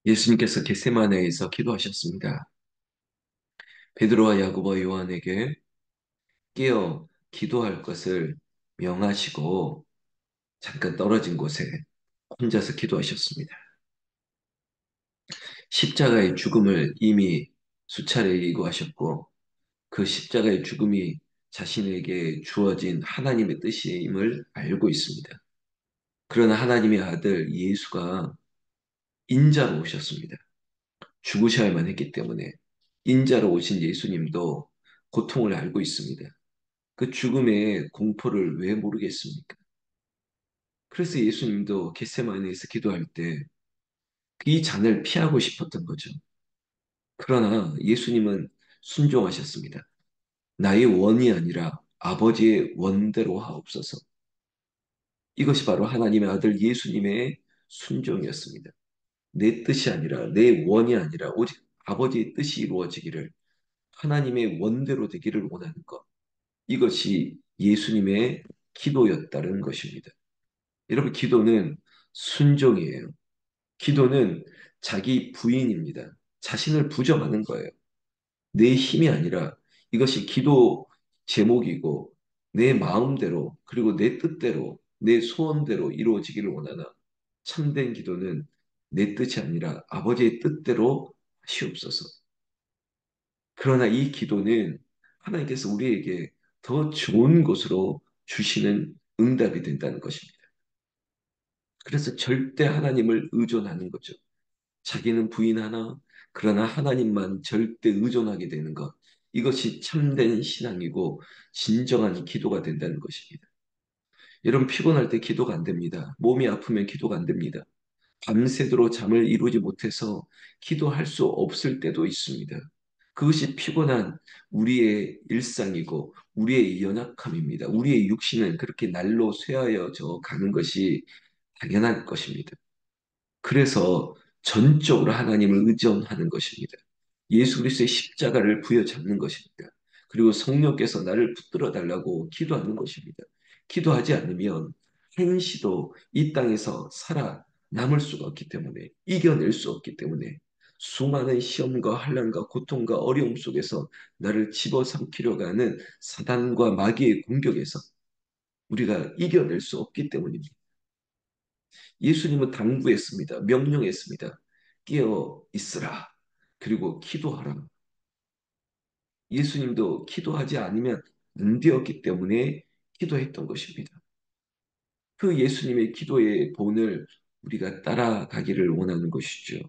예수님께서 겟세마네에서 기도하셨습니다. 베드로와 야고보 요한에게 깨어 기도할 것을 명하시고 잠깐 떨어진 곳에 혼자서 기도하셨습니다. 십자가의 죽음을 이미 수차례 예고하셨고 그 십자가의 죽음이 자신에게 주어진 하나님의 뜻임을 알고 있습니다. 그러나 하나님의 아들 예수가 인자로 오셨습니다. 죽으셔야만 했기 때문에 인자로 오신 예수님도 고통을 알고 있습니다. 그 죽음의 공포를 왜 모르겠습니까? 그래서 예수님도 겟세마네에서 기도할 때 이 잔을 피하고 싶었던 거죠. 그러나 예수님은 순종하셨습니다. 나의 원이 아니라 아버지의 원대로 하옵소서. 이것이 바로 하나님의 아들 예수님의 순종이었습니다. 내 뜻이 아니라 내 원이 아니라 오직 아버지의 뜻이 이루어지기를 하나님의 원대로 되기를 원하는 것. 이것이 예수님의 기도였다는 것입니다. 여러분, 기도는 순종이에요. 기도는 자기 부인입니다. 자신을 부정하는 거예요. 내 힘이 아니라 이것이 기도 제목이고 내 마음대로 그리고 내 뜻대로 내 소원대로 이루어지기를 원하나 참된 기도는 내 뜻이 아니라 아버지의 뜻대로 하시옵소서. 그러나 이 기도는 하나님께서 우리에게 더 좋은 곳으로 주시는 응답이 된다는 것입니다. 그래서 절대 하나님을 의존하는 거죠. 자기는 부인하나 그러나 하나님만 절대 의존하게 되는 것. 이것이 참된 신앙이고 진정한 기도가 된다는 것입니다. 여러분 피곤할 때 기도가 안 됩니다. 몸이 아프면 기도가 안 됩니다. 밤새도록 잠을 이루지 못해서 기도할 수 없을 때도 있습니다. 그것이 피곤한 우리의 일상이고 우리의 연약함입니다. 우리의 육신은 그렇게 날로 쇠하여져 가는 것이 당연한 것입니다. 그래서 전적으로 하나님을 의존하는 것입니다. 예수 그리스도의 십자가를 부여잡는 것입니다. 그리고 성령께서 나를 붙들어 달라고 기도하는 것입니다. 기도하지 않으면 행시도 이 땅에서 살아남을 수가 없기 때문에 이겨낼 수 없기 때문에 수많은 시험과 환난과 고통과 어려움 속에서 나를 집어삼키려고 하는 사단과 마귀의 공격에서 우리가 이겨낼 수 없기 때문입니다. 예수님은 당부했습니다. 명령했습니다. 깨어 있으라. 그리고 기도하라. 예수님도 기도하지 않으면 안 되었기 때문에 기도했던 것입니다. 그 예수님의 기도의 본을 우리가 따라가기를 원하는 것이죠.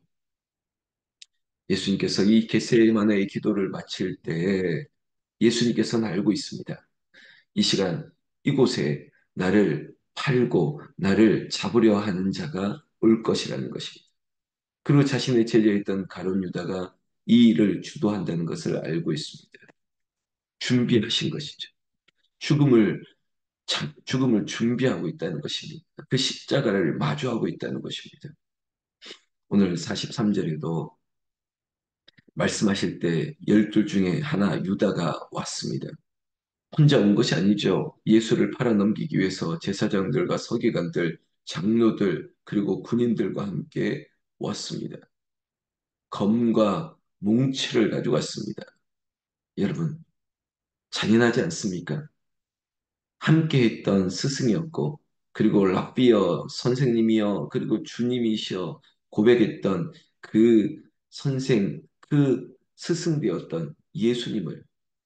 예수님께서 이 겟세마네의 기도를 마칠 때 예수님께서는 알고 있습니다. 이 시간 이곳에 나를 팔고 나를 잡으려 하는 자가 올 것이라는 것입니다. 그리고 자신의 제자였던 가룟 유다가 이 일을 주도한다는 것을 알고 있습니다. 준비하신 것이죠. 죽음을 죽음을 준비하고 있다는 것입니다. 그 십자가를 마주하고 있다는 것입니다. 오늘 43절에도 말씀하실 때 열둘 중에 하나 유다가 왔습니다. 혼자 온 것이 아니죠. 예수를 팔아넘기기 위해서 제사장들과 서기관들, 장로들, 그리고 군인들과 함께 왔습니다. 검과 뭉치를 가지고 왔습니다. 여러분, 잔인하지 않습니까? 함께 했던 스승이었고, 그리고 랍비어 선생님이여, 그리고 주님이시여 고백했던 그 선생, 그 스승되었던 예수님을,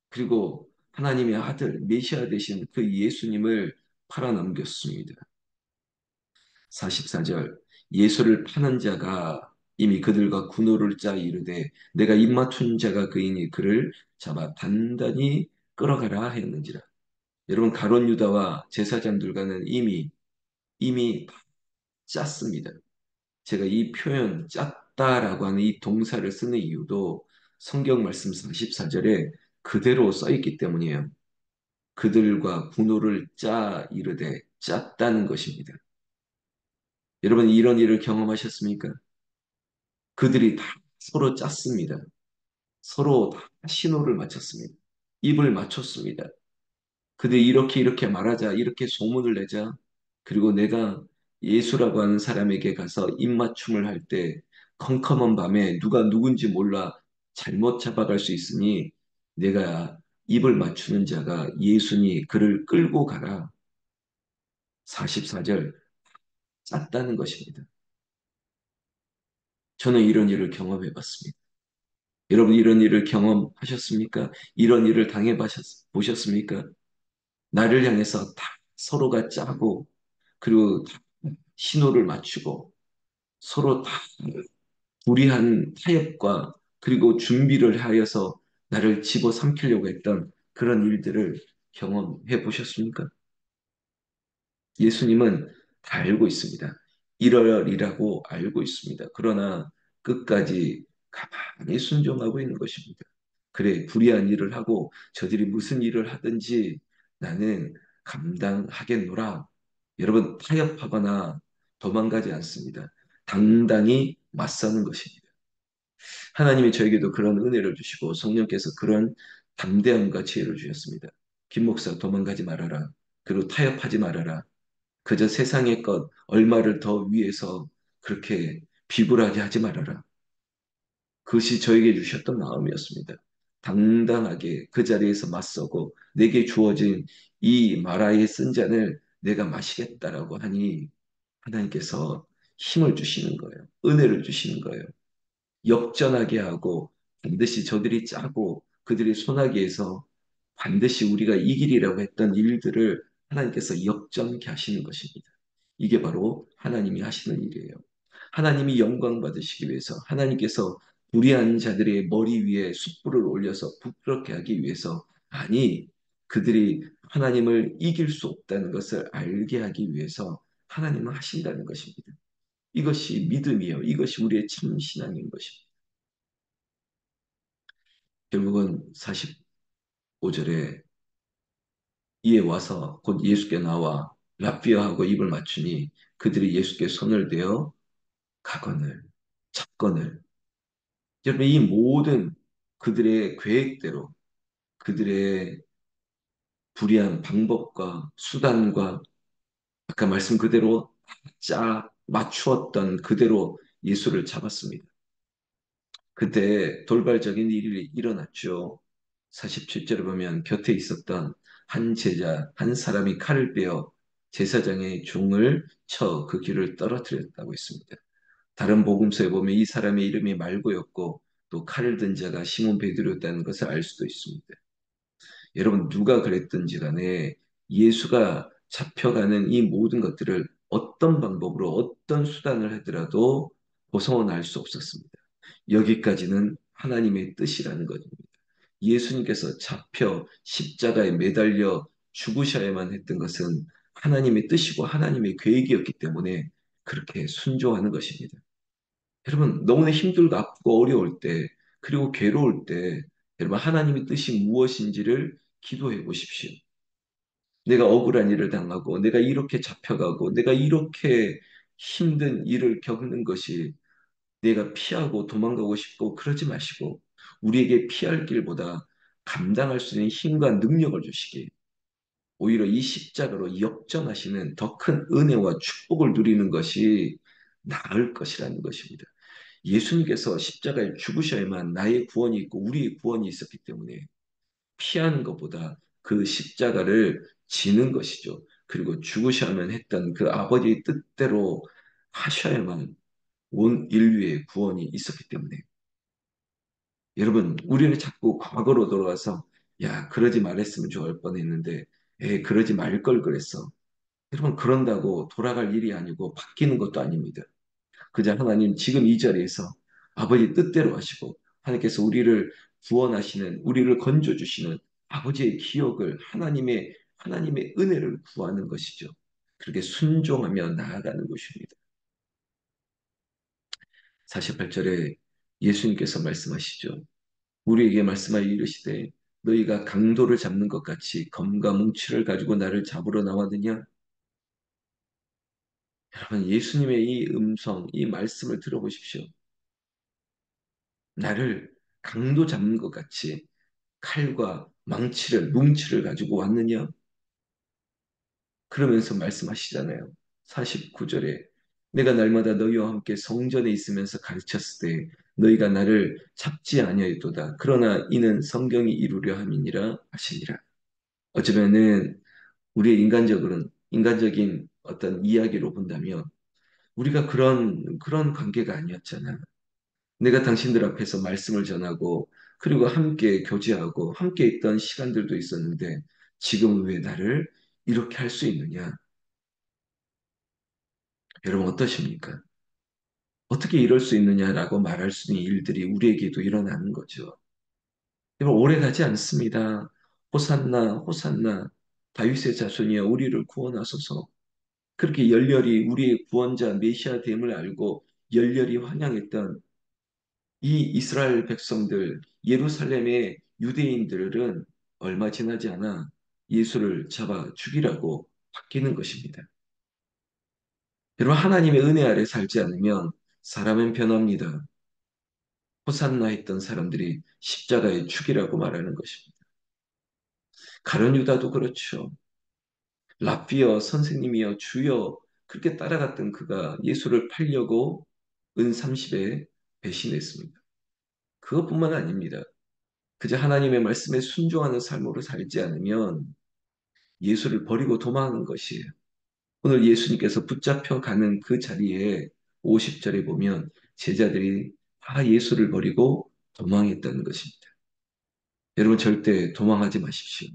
그리고 하나님의 아들, 메시아 되신 그 예수님을 팔아넘겼습니다. 44절, 예수를 파는 자가 이미 그들과 군호를 짜 이르되 내가 입맞춘 자가 그이니 그를 잡아 단단히 끌어가라 했는지라. 여러분 가룟 유다와 제사장들과는 이미 짰습니다. 제가 이 표현 짰다라고 하는 이 동사를 쓰는 이유도 성경 말씀 44절에 그대로 써 있기 때문이에요. 그들과 분노를 짜 이르되 짰다는 것입니다. 여러분 이런 일을 경험하셨습니까? 그들이 다 서로 짰습니다. 서로 다 신호를 맞췄습니다. 입을 맞췄습니다. 그들이 이렇게 말하자, 이렇게 소문을 내자, 그리고 내가 예수라고 하는 사람에게 가서 입맞춤을 할 때 컴컴한 밤에 누가 누군지 몰라 잘못 잡아갈 수 있으니 내가 입을 맞추는 자가 예수니 그를 끌고 가라. 44절 짰다는 것입니다. 저는 이런 일을 경험해 봤습니다. 여러분 이런 일을 경험하셨습니까? 이런 일을 보셨습니까? 나를 향해서 다 서로가 짜고 그리고 다 신호를 맞추고 서로 다 불이한 타협과 그리고 준비를 하여서 나를 집어삼키려고 했던 그런 일들을 경험해 보셨습니까? 예수님은 다 알고 있습니다. 이러리라고 알고 있습니다. 그러나 끝까지 가만히 순종하고 있는 것입니다. 그래, 불의한 일을 하고 저들이 무슨 일을 하든지 나는 감당하겠노라. 여러분, 타협하거나 도망가지 않습니다. 당당히 맞서는 것입니다. 하나님이 저에게도 그런 은혜를 주시고 성령께서 그런 담대함과 지혜를 주셨습니다. 김 목사 도망가지 말아라. 그리고 타협하지 말아라. 그저 세상의 것 얼마를 더 위해서 그렇게 비굴하게 하지 말아라. 그것이 저에게 주셨던 마음이었습니다. 당당하게 그 자리에서 맞서고 내게 주어진 이 마라의 쓴 잔을 내가 마시겠다라고 하니 하나님께서 힘을 주시는 거예요. 은혜를 주시는 거예요. 역전하게 하고 반드시 저들이 짜고 그들이 손아귀에서 반드시 우리가 이기리라고 했던 일들을 하나님께서 역전케 하시는 것입니다. 이게 바로 하나님이 하시는 일이에요. 하나님이 영광 받으시기 위해서 하나님께서 불의한 자들의 머리 위에 숯불을 올려서 부끄럽게 하기 위해서 아니 그들이 하나님을 이길 수 없다는 것을 알게 하기 위해서 하나님은 하신다는 것입니다. 이것이 믿음이에요. 이것이 우리의 참 신앙인 것입니다. 결국은 45절에 이에 와서 곧 예수께 나와 라삐아하고 입을 맞추니 그들이 예수께 손을 대어 가거늘 잡거늘 여러분 이 모든 그들의 계획대로 그들의 불의한 방법과 수단과 아까 말씀 그대로 짜 맞추었던 그대로 예수를 잡았습니다. 그때 돌발적인 일이 일어났죠. 47절에 보면 곁에 있었던 한 제자, 한 사람이 칼을 빼어 제사장의 종을 쳐 그 귀를 떨어뜨렸다고 했습니다. 다른 복음서에 보면 이 사람의 이름이 말고였고 또 칼을 든 자가 시몬 베드로였다는 것을 알 수도 있습니다. 여러분 누가 그랬든지 간에 예수가 잡혀가는 이 모든 것들을 어떤 방법으로 어떤 수단을 하더라도 벗어날 수 없었습니다. 여기까지는 하나님의 뜻이라는 것입니다. 예수님께서 잡혀 십자가에 매달려 죽으셔야만 했던 것은 하나님의 뜻이고 하나님의 계획이었기 때문에 그렇게 순종하는 것입니다. 여러분, 너무나 힘들고 아프고 어려울 때, 그리고 괴로울 때, 여러분, 하나님의 뜻이 무엇인지를 기도해 보십시오. 내가 억울한 일을 당하고, 내가 이렇게 잡혀가고, 내가 이렇게 힘든 일을 겪는 것이 내가 피하고 도망가고 싶고 그러지 마시고, 우리에게 피할 길보다 감당할 수 있는 힘과 능력을 주시기, 오히려 이 십자가로 역전하시는 더 큰 은혜와 축복을 누리는 것이 나을 것이라는 것입니다. 예수님께서 십자가에 죽으셔야만 나의 구원이 있고 우리의 구원이 있었기 때문에 피하는 것보다 그 십자가를 지는 것이죠. 그리고 죽으셔야만 했던 그 아버지의 뜻대로 하셔야만 온 인류의 구원이 있었기 때문에 여러분 우리는 자꾸 과거로 돌아가서 야 그러지 말랬으면 좋을 뻔했는데 그러지 말 걸 그랬어. 여러분 그런다고 돌아갈 일이 아니고 바뀌는 것도 아닙니다. 그저 하나님 지금 이 자리에서 아버지 뜻대로 하시고 하나님께서 우리를 구원하시는 우리를 건져 주시는 아버지의 기억을 하나님의 은혜를 구하는 것이죠. 그렇게 순종하며 나아가는 것입니다. 48절에 예수님께서 말씀하시죠. 우리에게 말씀하여 이르시되 너희가 강도를 잡는 것 같이 검과 뭉치를 가지고 나를 잡으러 나왔느냐? 여러분 예수님의 이 음성, 이 말씀을 들어보십시오. 나를 강도 잡는 것 같이 칼과 뭉치를 가지고 왔느냐? 그러면서 말씀하시잖아요. 49절에 내가 날마다 너희와 함께 성전에 있으면서 가르쳤을 때 너희가 나를 찾지 아니하였도다. 그러나 이는 성경이 이루려 함이니라 하시니라. 어쩌면은 우리의 인간적인 어떤 이야기로 본다면 우리가 그런 관계가 아니었잖아. 내가 당신들 앞에서 말씀을 전하고 그리고 함께 교제하고 함께 있던 시간들도 있었는데 지금 왜 나를 이렇게 할 수 있느냐? 여러분 어떠십니까? 어떻게 이럴 수 있느냐라고 말할 수 있는 일들이 우리에게도 일어나는 거죠. 여러분 오래 가지 않습니다. 호산나 호산나 다윗의 자손이여 우리를 구원하소서. 그렇게 열렬히 우리의 구원자 메시아 됨을 알고 열렬히 환영했던 이 이스라엘 백성들, 예루살렘의 유대인들은 얼마 지나지 않아 예수를 잡아 죽이라고 바뀌는 것입니다. 여러분, 하나님의 은혜 아래 살지 않으면 사람은 변합니다. 호산나 했던 사람들이 십자가에 죽이라고 말하는 것입니다. 가룟 유다도 그렇죠. 랍비여 선생님이여 주여 그렇게 따라갔던 그가 예수를 팔려고 은 30에 배신했습니다. 그것뿐만 아닙니다. 그저 하나님의 말씀에 순종하는 삶으로 살지 않으면 예수를 버리고 도망하는 것이에요. 오늘 예수님께서 붙잡혀 가는 그 자리에 50절에 보면 제자들이 다 예수를 버리고 도망했다는 것입니다. 여러분 절대 도망하지 마십시오.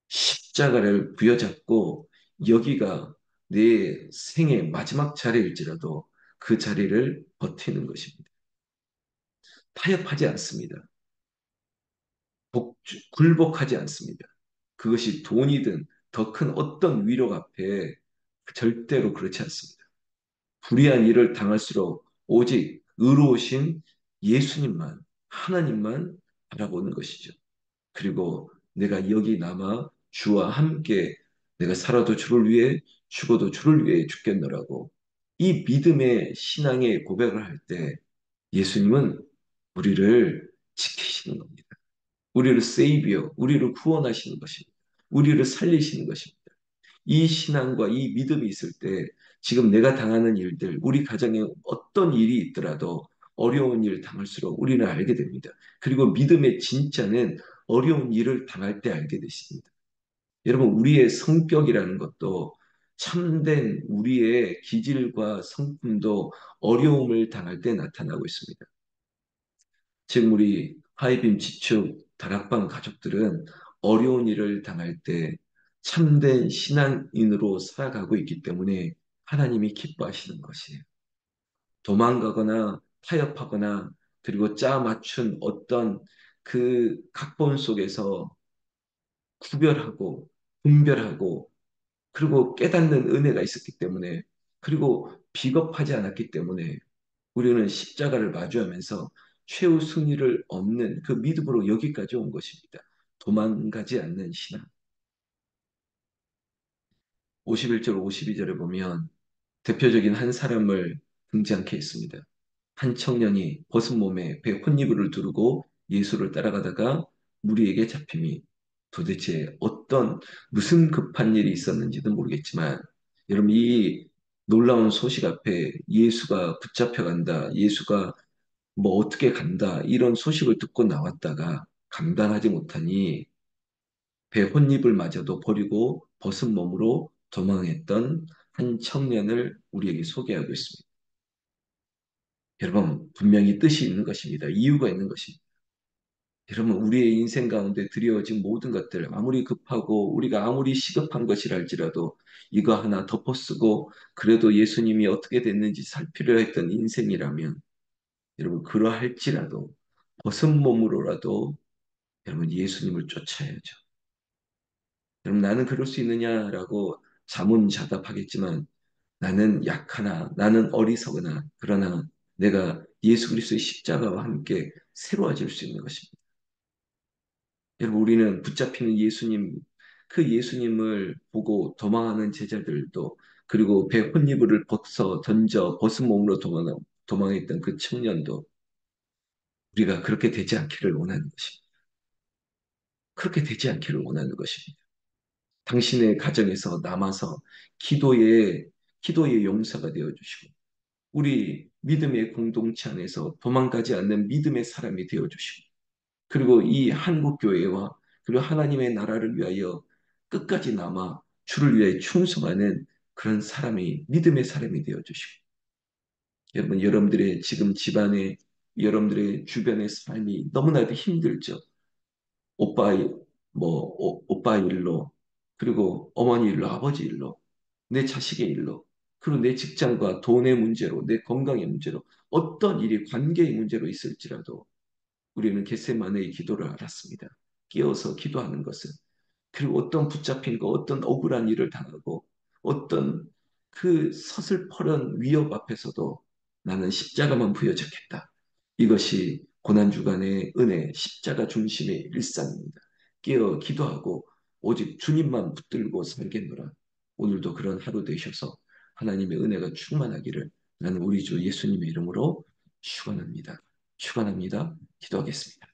십자가를 부여잡고 여기가 내 생의 마지막 자리일지라도 그 자리를 버티는 것입니다. 타협하지 않습니다. 굴복하지 않습니다. 그것이 돈이든 더 큰 어떤 위력 앞에 절대로 그렇지 않습니다. 불의한 일을 당할수록 오직 의로우신 예수님만, 하나님만 바라보는 것이죠. 그리고 내가 여기 남아 주와 함께 내가 살아도 주를 위해 죽어도 주를 위해 죽겠노라고 이 믿음의 신앙의 고백을 할 때 예수님은 우리를 지키시는 겁니다. 우리를 세이비어, 우리를 구원하시는 것입니다. 우리를 살리시는 것입니다. 이 신앙과 이 믿음이 있을 때 지금 내가 당하는 일들, 우리 가정에 어떤 일이 있더라도 어려운 일 당할수록 우리는 알게 됩니다. 그리고 믿음의 진짜는 어려운 일을 당할 때 알게 되십니다. 여러분, 우리의 성격이라는 것도 참된 우리의 기질과 성품도 어려움을 당할 때 나타나고 있습니다. 지금 우리 하이빔 지축 다락방 가족들은 어려운 일을 당할 때 참된 신앙인으로 살아가고 있기 때문에 하나님이 기뻐하시는 것이에요. 도망가거나 타협하거나 그리고 짜 맞춘 어떤 그 각본 속에서 구별하고 분별하고 그리고 깨닫는 은혜가 있었기 때문에 그리고 비겁하지 않았기 때문에 우리는 십자가를 마주하면서 최후 승리를 얻는 그 믿음으로 여기까지 온 것입니다. 도망가지 않는 신앙. 51절, 52절에 보면 대표적인 한 사람을 등장케 했습니다. 한 청년이 벗은 몸에 배 혼니부를 두르고 예수를 따라가다가 무리에게 잡힘이 도대체 무슨 급한 일이 있었는지도 모르겠지만 여러분 이 놀라운 소식 앞에 예수가 붙잡혀간다. 예수가 뭐 어떻게 간다 이런 소식을 듣고 나왔다가 감당하지 못하니 배 혼입을 마저도 버리고 벗은 몸으로 도망했던 한 청년을 우리에게 소개하고 있습니다. 여러분 분명히 뜻이 있는 것입니다. 이유가 있는 것입니다. 여러분 우리의 인생 가운데 드려진 모든 것들 아무리 급하고 우리가 아무리 시급한 것이랄지라도 이거 하나 덮어쓰고 그래도 예수님이 어떻게 됐는지 살피려 했던 인생이라면 여러분 그러할지라도 벗은 몸으로라도 여러분 예수님을 쫓아야죠. 여러분 나는 그럴 수 있느냐라고 자문자답하겠지만 나는 약하나 나는 어리석으나 그러나 내가 예수 그리스도의 십자가와 함께 새로워질 수 있는 것입니다. 여러분 우리는 붙잡히는 예수님 그 예수님을 보고 도망하는 제자들도 그리고 배 혼이불을 벗어 던져 벗은 몸으로 도망했던 그 청년도 우리가 그렇게 되지 않기를 원하는 것입니다. 그렇게 되지 않기를 원하는 것입니다. 당신의 가정에서 남아서 기도에 기도의 용사가 되어주시고 우리 믿음의 공동체 안에서 도망가지 않는 믿음의 사람이 되어주시고 그리고 이 한국 교회와 그리고 하나님의 나라를 위하여 끝까지 남아 주를 위해 충성하는 그런 사람이 믿음의 사람이 되어주시고 여러분 여러분들의 지금 집안에 여러분들의 주변의 삶이 너무나도 힘들죠. 오빠 오빠 일로 그리고 어머니 일로 아버지 일로 내 자식의 일로 그리고 내 직장과 돈의 문제로 내 건강의 문제로 어떤 일이 관계의 문제로 있을지라도 우리는 겟세마네의 기도를 알았습니다. 끼어서 기도하는 것은 그리고 어떤 붙잡힌 거, 어떤 억울한 일을 당하고 어떤 그 서슬퍼런 위협 앞에서도 나는 십자가만 부여잡겠다. 이것이 고난주간의 은혜, 십자가 중심의 일상입니다. 끼어 기도하고 오직 주님만 붙들고 살겠노라. 오늘도 그런 하루 되셔서 하나님의 은혜가 충만하기를 나는 우리 주 예수님의 이름으로 축원합니다. 축원합니다. 기도하겠습니다.